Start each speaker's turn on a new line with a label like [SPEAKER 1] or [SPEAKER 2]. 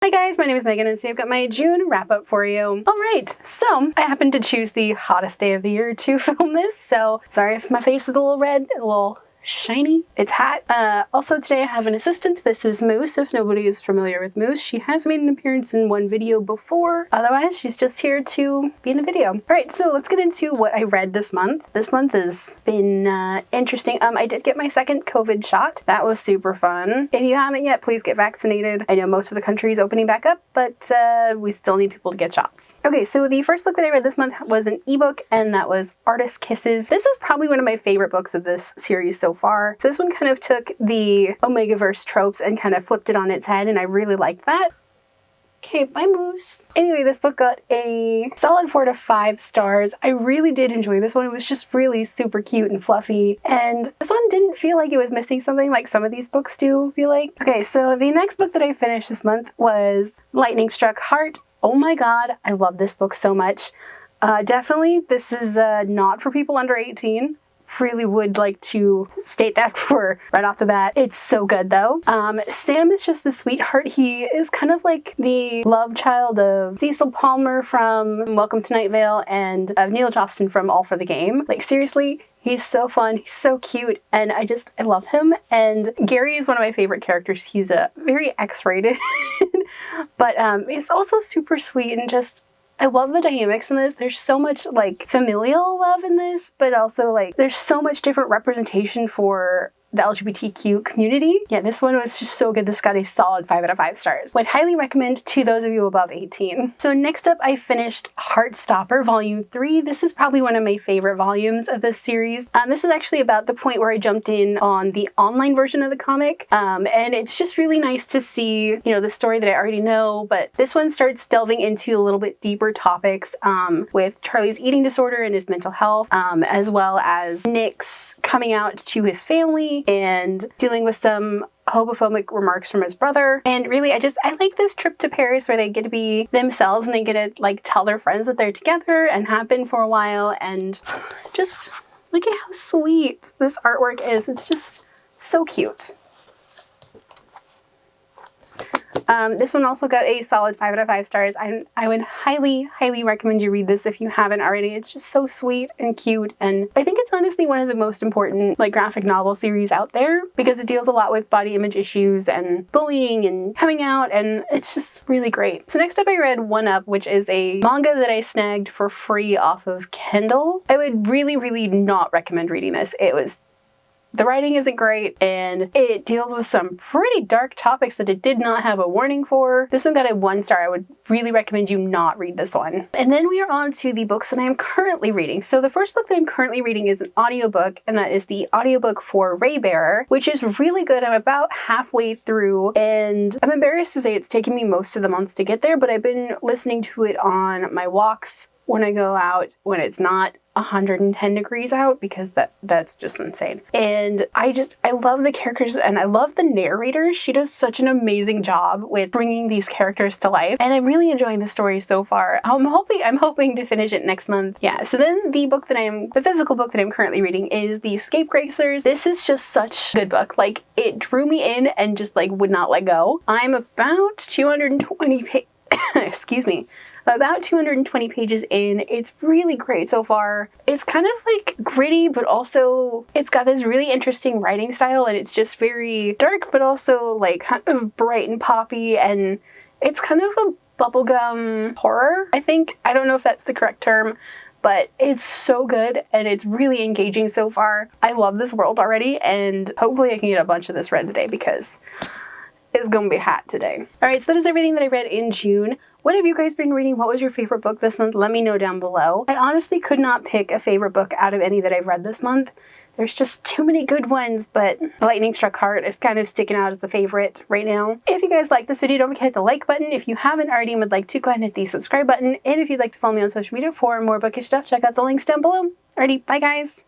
[SPEAKER 1] Hi guys, my name is Megan and today I've got my June wrap up for you. Alright, so I happened to choose the hottest day of the year to film this, so sorry if my face is a little red, a little shiny. It's hot. Also today I have an assistant. This is Moose. If nobody is familiar with Moose, she has made an appearance in one video before. Otherwise, she's just here to be in the video. Alright, so let's get into what I read this month. This month has been interesting. I did get my second COVID shot. That was super fun. If you haven't yet, please get vaccinated. I know most of the country is opening back up, but we still need people to get shots. Okay, so the first book that I read this month was an ebook, and that was Artist Kisses. This is probably one of my favorite books of this series so far. So this one kind of took the Omegaverse tropes and kind of flipped it on its head, and I really liked that. Okay, bye Moose. Anyway, this book got a solid 4 to 5 stars. I really did enjoy this one. It was just really super cute and fluffy, and this one didn't feel like it was missing something like some of these books do feel like. Okay, so the next book that I finished this month was Lightningstruck Heart. Oh my god, I love this book so much. Definitely, this is not for people under 18. Really would like to state that for right off the bat. It's so good though. Sam is just a sweetheart. He is kind of like the love child of Cecil Palmer from Welcome to Night Vale and of Neil Johnston from All for the Game. Like seriously, he's so fun, he's so cute, and I love him. And Gary is one of my favorite characters. He's very X-rated, but he's also super sweet and just, I love the dynamics in this. There's so much like familial love in this, but also like there's so much different representation for the LGBTQ community. Yeah, this one was just so good. This got a solid 5 out of 5 stars. Would highly recommend to those of you above 18. So next up, I finished Heartstopper Volume 3. This is probably one of my favorite volumes of this series. This is actually about the point where I jumped in on the online version of the comic. And it's just really nice to see, you know, the story that I already know, but this one starts delving into a little bit deeper topics with Charlie's eating disorder and his mental health, as well as Nick's coming out to his family and dealing with some homophobic remarks from his brother. And really, I like this trip to Paris where they get to be themselves and they get to like tell their friends that they're together and have been for a while, and just look at how sweet this artwork is. It's just so cute. This one also got a solid 5 out of 5 stars. I would highly recommend you read this if you haven't already. It's just so sweet and cute, and I think it's honestly one of the most important like graphic novel series out there because it deals a lot with body image issues and bullying and coming out, and it's just really great. So next up I read One Up, which is a manga that I snagged for free off of Kindle. I would really not recommend reading this. The writing isn't great, and it deals with some pretty dark topics that it did not have a warning for. This one got a 1 star. I would really recommend you not read this one. And then we are on to the books that I am currently reading. So the first book that I'm currently reading is an audiobook, and that is the audiobook for Raybearer, which is really good. I'm about halfway through, and I'm embarrassed to say it's taken me most of the months to get there, but I've been listening to it on my walks when I go out, when it's not 110 degrees out, because that's just insane. And I love the characters and I love the narrator. She does such an amazing job with bringing these characters to life, and I'm really enjoying the story so far. I'm hoping to finish it next month. Yeah, so then the physical book that I'm currently reading is the Scapegracers. This is just such a good book. Like, it drew me in and just like would not let go. I'm about 220 excuse me. About 220 pages in. It's really great so far. It's kind of like gritty, but also it's got this really interesting writing style, and it's just very dark, but also like kind of bright and poppy, and it's kind of a bubblegum horror, I think. I don't know if that's the correct term, but it's so good and it's really engaging so far. I love this world already, and hopefully I can get a bunch of this read today because it's gonna be hot today. Alright, so that is everything that I read in June. What have you guys been reading? What was your favorite book this month? Let me know down below. I honestly could not pick a favorite book out of any that I've read this month. There's just too many good ones, but Lightningstruck Heart is kind of sticking out as a favorite right now. If you guys like this video, don't forget to hit the like button. If you haven't already and would like to, go ahead and hit the subscribe button. And if you'd like to follow me on social media for more bookish stuff, check out the links down below. Alrighty, bye guys!